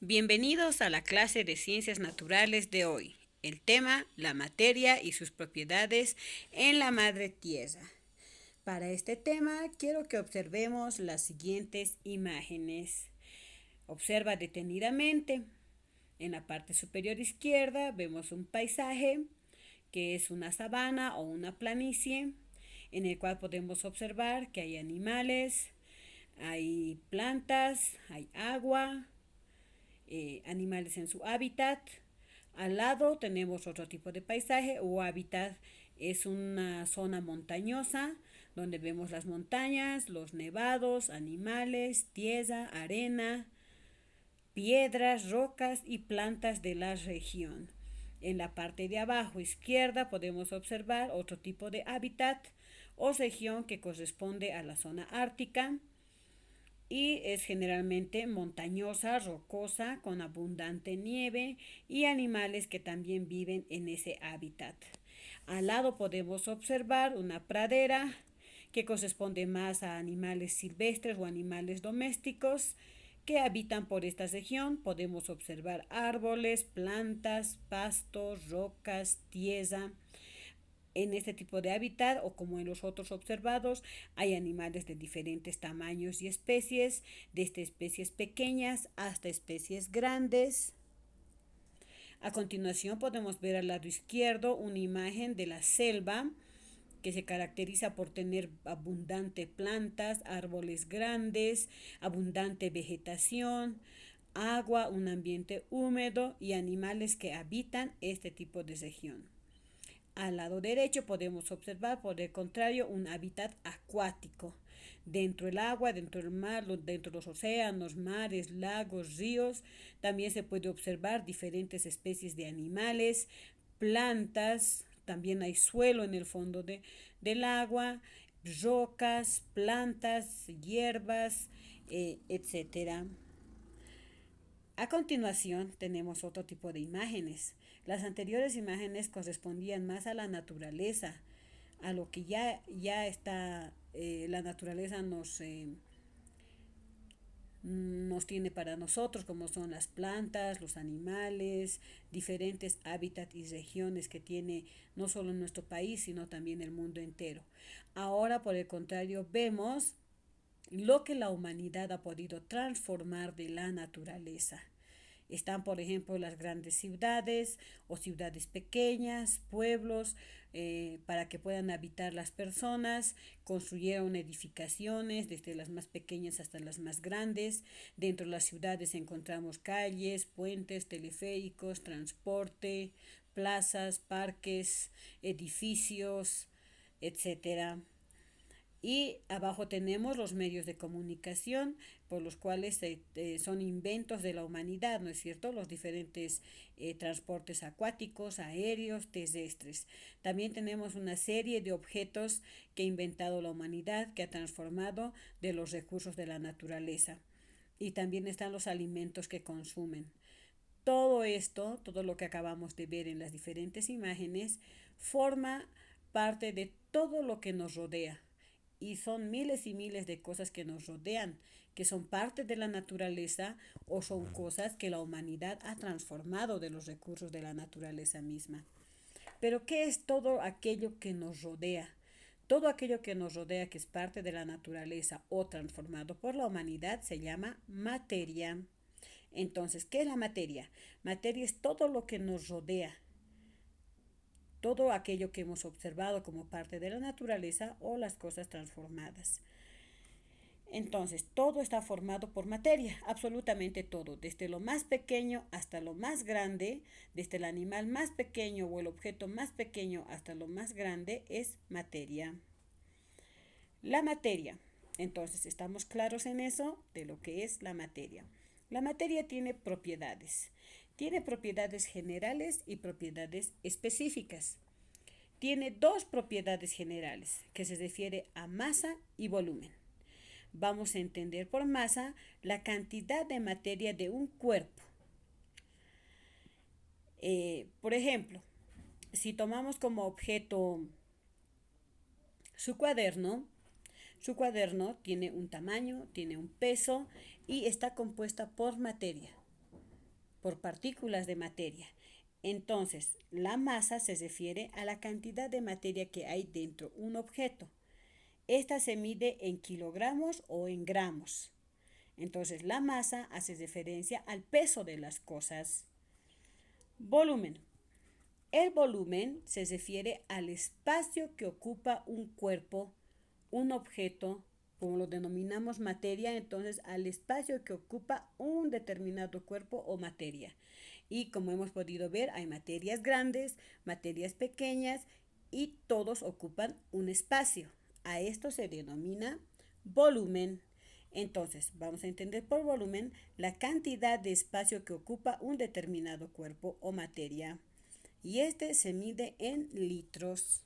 Bienvenidos a la clase de Ciencias Naturales de hoy. El tema, la materia y sus propiedades en la madre tierra. Para este tema quiero que observemos las siguientes imágenes. Observa detenidamente. En la parte superior izquierda vemos un paisaje que es una sabana o una planicie en el cual podemos observar que hay animales, hay plantas, hay agua, animales en su hábitat. Al lado tenemos otro tipo de paisaje o hábitat. Es una zona montañosa donde vemos las montañas, los nevados, animales, tierra, arena, piedras, rocas y plantas de la región. En la parte de abajo izquierda podemos observar otro tipo de hábitat o región que corresponde a la zona ártica y es generalmente montañosa, rocosa, con abundante nieve y animales que también viven en ese hábitat. Al lado podemos observar una pradera que corresponde más a animales silvestres o animales domésticos que habitan por esta región. Podemos observar árboles, plantas, pastos, rocas, tierra. En este tipo de hábitat o como en los otros observados hay animales de diferentes tamaños y especies, desde especies pequeñas hasta especies grandes. A continuación podemos ver al lado izquierdo una imagen de la selva que se caracteriza por tener abundante plantas, árboles grandes, abundante vegetación, agua, un ambiente húmedo y animales que habitan este tipo de región. Al lado derecho podemos observar, por el contrario, un hábitat acuático. Dentro del agua, dentro del mar, dentro de los océanos, mares, lagos, ríos, también se puede observar diferentes especies de animales, plantas, también hay suelo en el fondo del agua, rocas, plantas, hierbas, etcétera. A continuación tenemos otro tipo de imágenes. Las anteriores imágenes correspondían más a la naturaleza, a lo que ya está, la naturaleza nos tiene para nosotros, como son las plantas, los animales, diferentes hábitats y regiones que tiene no solo nuestro país, sino también el mundo entero. Ahora, por el contrario, vemos lo que la humanidad ha podido transformar de la naturaleza. Están, por ejemplo, las grandes ciudades o ciudades pequeñas, pueblos, para que puedan habitar las personas. Construyeron edificaciones, desde las más pequeñas hasta las más grandes. Dentro de las ciudades encontramos calles, puentes, teleféricos, transporte, plazas, parques, edificios, etcétera. Y abajo tenemos los medios de comunicación por los cuales son inventos de la humanidad, ¿no es cierto? Los diferentes transportes acuáticos, aéreos, terrestres. También tenemos una serie de objetos que ha inventado la humanidad, que ha transformado de los recursos de la naturaleza. Y también están los alimentos que consumen. Todo esto, todo lo que acabamos de ver en las diferentes imágenes, forma parte de todo lo que nos rodea y son miles y miles de cosas que nos rodean, que son parte de la naturaleza o son cosas que la humanidad ha transformado de los recursos de la naturaleza misma. Pero ¿qué es todo aquello que nos rodea? Todo aquello que nos rodea que es parte de la naturaleza o transformado por la humanidad se llama materia. Entonces, ¿qué es la materia? Materia es todo lo que nos rodea, todo aquello que hemos observado como parte de la naturaleza o las cosas transformadas. Entonces, todo está formado por materia, absolutamente todo, desde lo más pequeño hasta lo más grande, desde el animal más pequeño o el objeto más pequeño hasta lo más grande es materia. La materia, entonces, ¿estamos claros en eso de lo que es la materia? La materia tiene propiedades. Tiene propiedades generales y propiedades específicas. Tiene dos propiedades generales que se refiere a masa y volumen. Vamos a entender por masa la cantidad de materia de un cuerpo. Por ejemplo, si tomamos como objeto su cuaderno, su cuaderno tiene un tamaño, tiene un peso y está compuesta por materia. por partículas de materia. Entonces, la masa se refiere a la cantidad de materia que hay dentro de un objeto. Esta se mide en kilogramos o en gramos. Entonces, la masa hace referencia al peso de las cosas. Volumen. El volumen se refiere al espacio que ocupa un cuerpo, un objeto, como lo denominamos materia, entonces al espacio que ocupa un determinado cuerpo o materia. Y como hemos podido ver, hay materias grandes, materias pequeñas y todos ocupan un espacio. A esto se denomina volumen. Entonces, vamos a entender por volumen la cantidad de espacio que ocupa un determinado cuerpo o materia. Y este se mide en litros.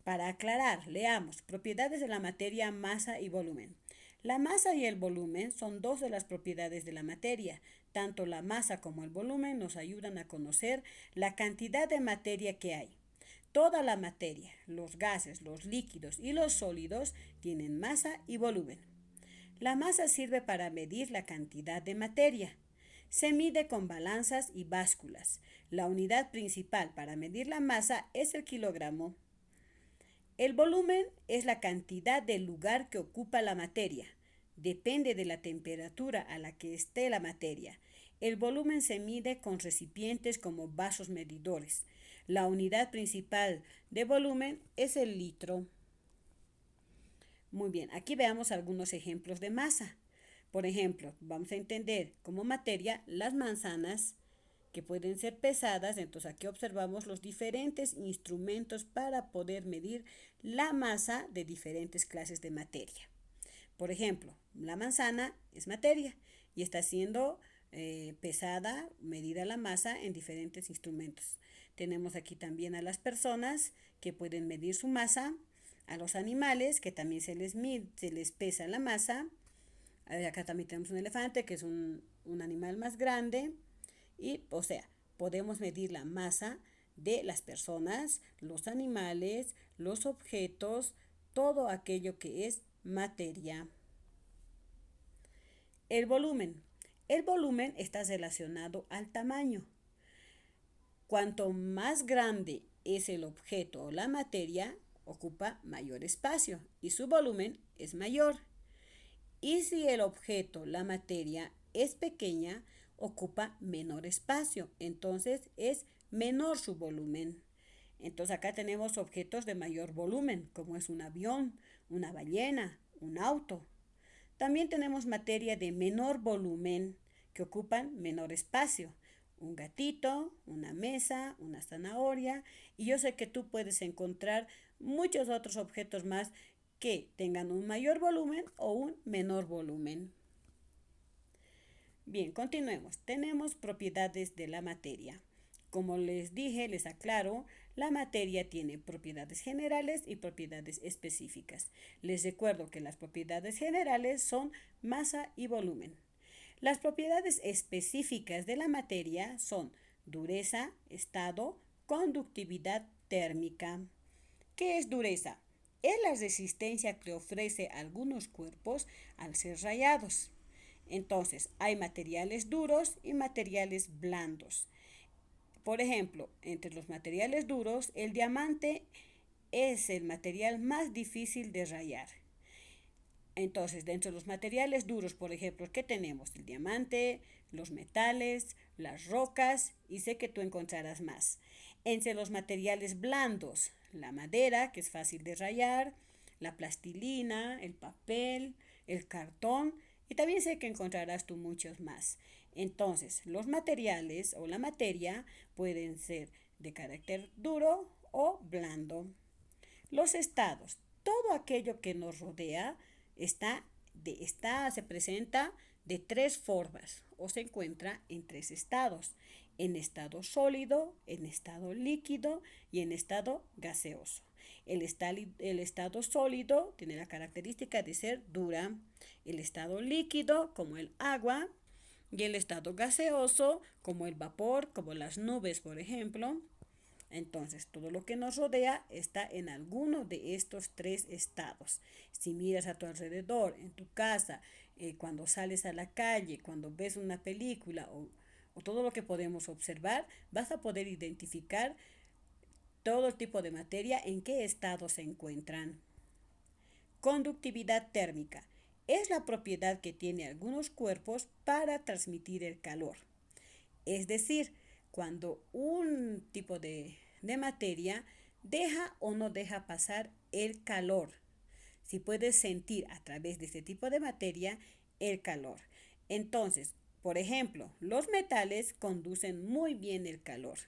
Para aclarar, leamos propiedades de la materia, masa y volumen. La masa y el volumen son dos de las propiedades de la materia. Tanto la masa como el volumen nos ayudan a conocer la cantidad de materia que hay. Toda la materia, los gases, los líquidos y los sólidos tienen masa y volumen. La masa sirve para medir la cantidad de materia. Se mide con balanzas y básculas. La unidad principal para medir la masa es el kilogramo. El volumen es la cantidad del lugar que ocupa la materia. Depende de la temperatura a la que esté la materia. El volumen se mide con recipientes como vasos medidores. La unidad principal de volumen es el litro. Muy bien, aquí veamos algunos ejemplos de masa. Por ejemplo, vamos a entender como materia las manzanas, que pueden ser pesadas. Entonces aquí observamos los diferentes instrumentos para poder medir la masa de diferentes clases de materia. Por ejemplo, la manzana es materia y está siendo pesada, medida la masa en diferentes instrumentos. Tenemos aquí también a las personas que pueden medir su masa, a los animales que también se les pesa la masa. Acá también tenemos un elefante que es un animal más grande. Y, o sea, podemos medir la masa de las personas, los animales, los objetos, todo aquello que es materia. El volumen. El volumen está relacionado al tamaño. Cuanto más grande es el objeto o la materia, ocupa mayor espacio y su volumen es mayor. Y si el objeto, la materia, es pequeña, ocupa menor espacio, entonces es menor su volumen. Entonces acá tenemos objetos de mayor volumen, como es un avión, una ballena, un auto. También tenemos materia de menor volumen, que ocupan menor espacio. Un gatito, una mesa, una zanahoria. Y yo sé que tú puedes encontrar muchos otros objetos más que tengan un mayor volumen o un menor volumen. Bien, continuemos. Tenemos propiedades de la materia. Como les dije, les aclaro, la materia tiene propiedades generales y propiedades específicas. Les recuerdo que las propiedades generales son masa y volumen. Las propiedades específicas de la materia son dureza, estado, conductividad térmica. ¿Qué es dureza? Es la resistencia que ofrece algunos cuerpos al ser rayados. Entonces, hay materiales duros y materiales blandos. Por ejemplo, entre los materiales duros, el diamante es el material más difícil de rayar. Entonces, dentro de los materiales duros, por ejemplo, ¿qué tenemos? El diamante, los metales, las rocas y sé que tú encontrarás más. Entre los materiales blandos, la madera, que es fácil de rayar, la plastilina, el papel, el cartón y también sé que encontrarás tú muchos más. Entonces, los materiales o la materia pueden ser de carácter duro o blando. Los estados, todo aquello que nos rodea se presenta de tres formas o se encuentra en tres estados: en estado sólido, en estado líquido y en estado gaseoso. El estado sólido tiene la característica de ser dura, el estado líquido como el agua y el estado gaseoso como el vapor, como las nubes, por ejemplo. Entonces, todo lo que nos rodea está en alguno de estos tres estados. Si miras a tu alrededor, en tu casa, cuando sales a la calle, cuando ves una película o todo lo que podemos observar, vas a poder identificar todo tipo de materia en qué estado se encuentran. Conductividad térmica. Es la propiedad que tiene algunos cuerpos para transmitir el calor. Es decir, cuando un tipo de materia deja o no deja pasar el calor. Si puedes sentir a través de este tipo de materia el calor. Entonces, por ejemplo, los metales conducen muy bien el calor.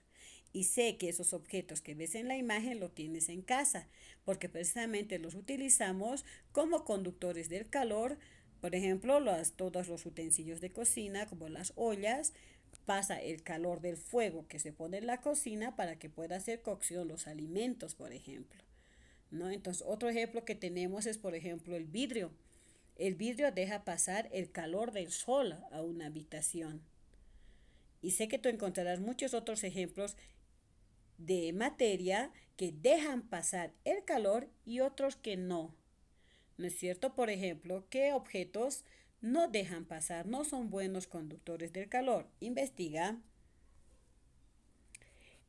Y sé que esos objetos que ves en la imagen lo tienes en casa, porque precisamente los utilizamos como conductores del calor. Por ejemplo, todos los utensilios de cocina, como las ollas, pasa el calor del fuego que se pone en la cocina para que pueda hacer cocción los alimentos, por ejemplo. ¿No? Entonces, otro ejemplo que tenemos es, por ejemplo, el vidrio. El vidrio deja pasar el calor del sol a una habitación. Y sé que tú encontrarás muchos otros ejemplos de materia que dejan pasar el calor y otros que no. ¿No es cierto? Por ejemplo, ¿qué objetos no dejan pasar, no son buenos conductores del calor? Investiga.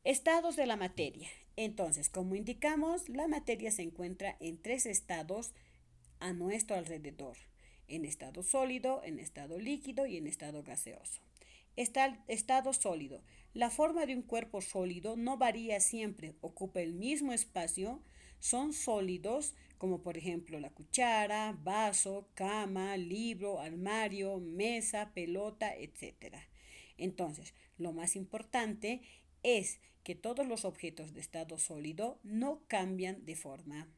Estados de la materia. Entonces, como indicamos, la materia se encuentra en tres estados a nuestro alrededor: en estado sólido, en estado líquido y en estado gaseoso. Estado sólido. La forma de un cuerpo sólido no varía siempre, ocupa el mismo espacio. Son sólidos como por ejemplo la cuchara, vaso, cama, libro, armario, mesa, pelota, etcétera. Entonces, lo más importante es que todos los objetos de estado sólido no cambian de forma.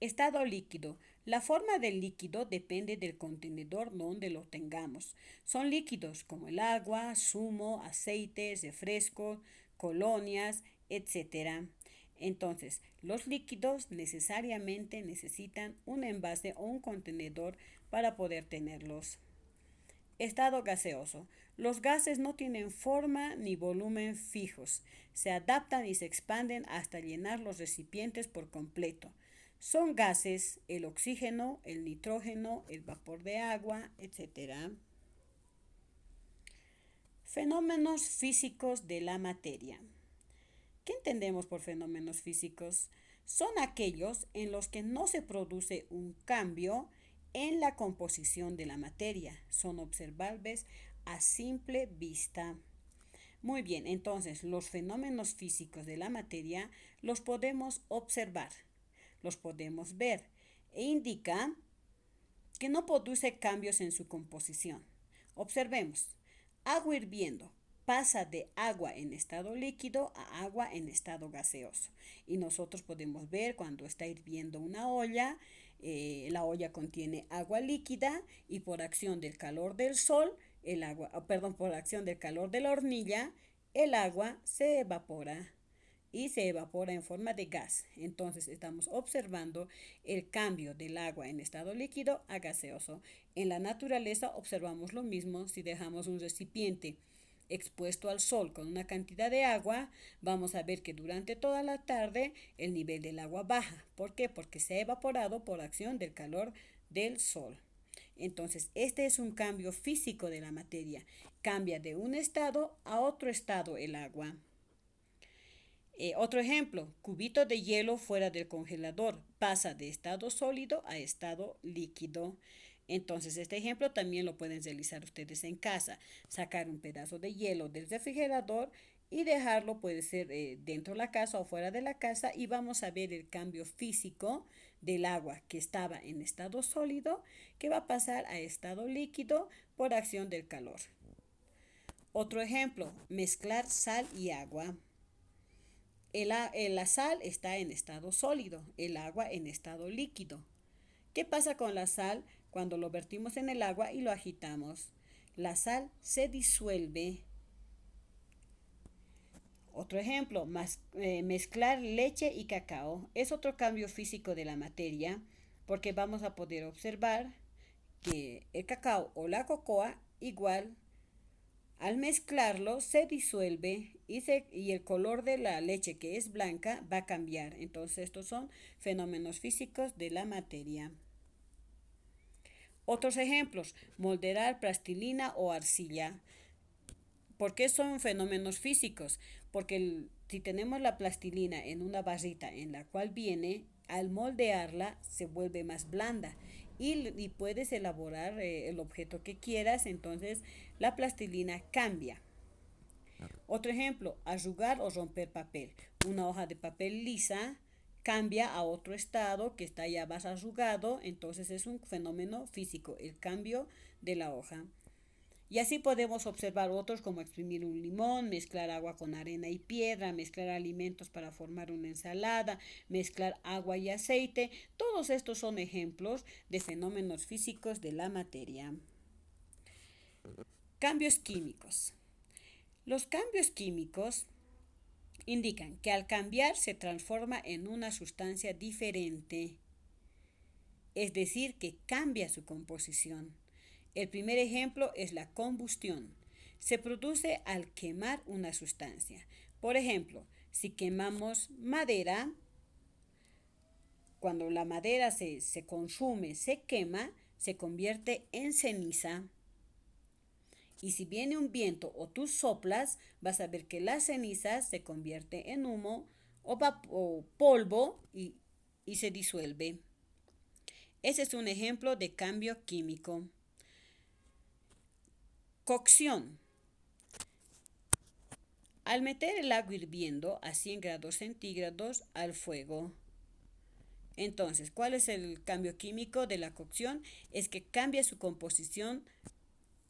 Estado líquido. La forma del líquido depende del contenedor donde lo tengamos. Son líquidos como el agua, zumo, aceites, refrescos, colonias, etc. Entonces, los líquidos necesariamente necesitan un envase o un contenedor para poder tenerlos. Estado gaseoso. Los gases no tienen forma ni volumen fijos. Se adaptan y se expanden hasta llenar los recipientes por completo. Son gases el oxígeno, el nitrógeno, el vapor de agua, etc. Fenómenos físicos de la materia. ¿Qué entendemos por fenómenos físicos? Son aquellos en los que no se produce un cambio en la composición de la materia. Son observables a simple vista. Muy bien, entonces los fenómenos físicos de la materia los podemos observar, los podemos ver e indica que no produce cambios en su composición. Observemos, agua hirviendo pasa de agua en estado líquido a agua en estado gaseoso. Y nosotros podemos ver cuando está hirviendo una olla, la olla contiene agua líquida y por acción del calor del sol, por acción del calor de la hornilla, el agua se evapora y se evapora en forma de gas. Entonces estamos observando el cambio del agua en estado líquido a gaseoso. En la naturaleza observamos lo mismo. Si dejamos un recipiente expuesto al sol con una cantidad de agua, vamos a ver que durante toda la tarde el nivel del agua baja. ¿Por qué? Porque se ha evaporado por acción del calor del sol. Entonces, este es un cambio físico de la materia. Cambia de un estado a otro estado el agua. Otro ejemplo, cubito de hielo fuera del congelador, pasa de estado sólido a estado líquido. Entonces, este ejemplo también lo pueden realizar ustedes en casa. Sacar un pedazo de hielo del refrigerador y dejarlo, puede ser dentro de la casa o fuera de la casa, y vamos a ver el cambio físico del agua que estaba en estado sólido, que va a pasar a estado líquido por acción del calor. Otro ejemplo, mezclar sal y agua. La sal está en estado sólido, el agua en estado líquido. ¿Qué pasa con la sal cuando lo vertimos en el agua y lo agitamos? La sal se disuelve. Otro ejemplo, mezclar leche y cacao. Es otro cambio físico de la materia, porque vamos a poder observar que el cacao o la cocoa igual al mezclarlo se disuelve y el color de la leche, que es blanca, va a cambiar. Entonces estos son fenómenos físicos de la materia. Otros ejemplos, moldear plastilina o arcilla. ¿Por qué son fenómenos físicos? Porque si tenemos la plastilina en una barrita en la cual viene, al moldearla se vuelve más blanda y puedes elaborar el objeto que quieras, entonces la plastilina cambia. Otro ejemplo, arrugar o romper papel. Una hoja de papel lisa cambia a otro estado que está ya más arrugado, entonces es un fenómeno físico, el cambio de la hoja. Y así podemos observar otros como exprimir un limón, mezclar agua con arena y piedra, mezclar alimentos para formar una ensalada, mezclar agua y aceite. Todos estos son ejemplos de fenómenos físicos de la materia. Cambios químicos. Los cambios químicos indican que al cambiar se transforma en una sustancia diferente, es decir, que cambia su composición. El primer ejemplo es la combustión. Se produce al quemar una sustancia. Por ejemplo, si quemamos madera, cuando la madera se consume, se quema, se convierte en ceniza. Y si viene un viento o tú soplas, vas a ver que la ceniza se convierte en humo o polvo y se disuelve. Ese es un ejemplo de cambio químico. Cocción. Al meter el agua hirviendo a 100 grados centígrados al fuego. Entonces, ¿cuál es el cambio químico de la cocción? Es que cambia su composición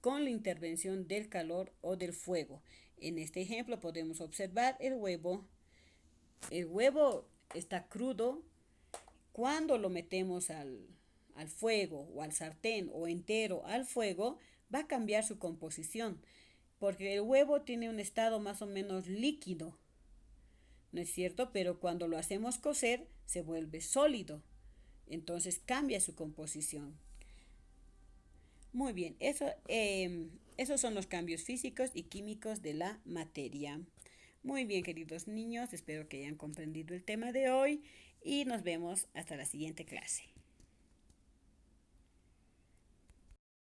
con la intervención del calor o del fuego. En este ejemplo podemos observar el huevo. El huevo está crudo. Cuando lo metemos al fuego o al sartén o entero al fuego, va a cambiar su composición, porque el huevo tiene un estado más o menos líquido, ¿no es cierto? Pero cuando lo hacemos cocer, se vuelve sólido, entonces cambia su composición. Muy bien, esos son los cambios físicos y químicos de la materia. Muy bien, queridos niños, espero que hayan comprendido el tema de hoy y nos vemos hasta la siguiente clase.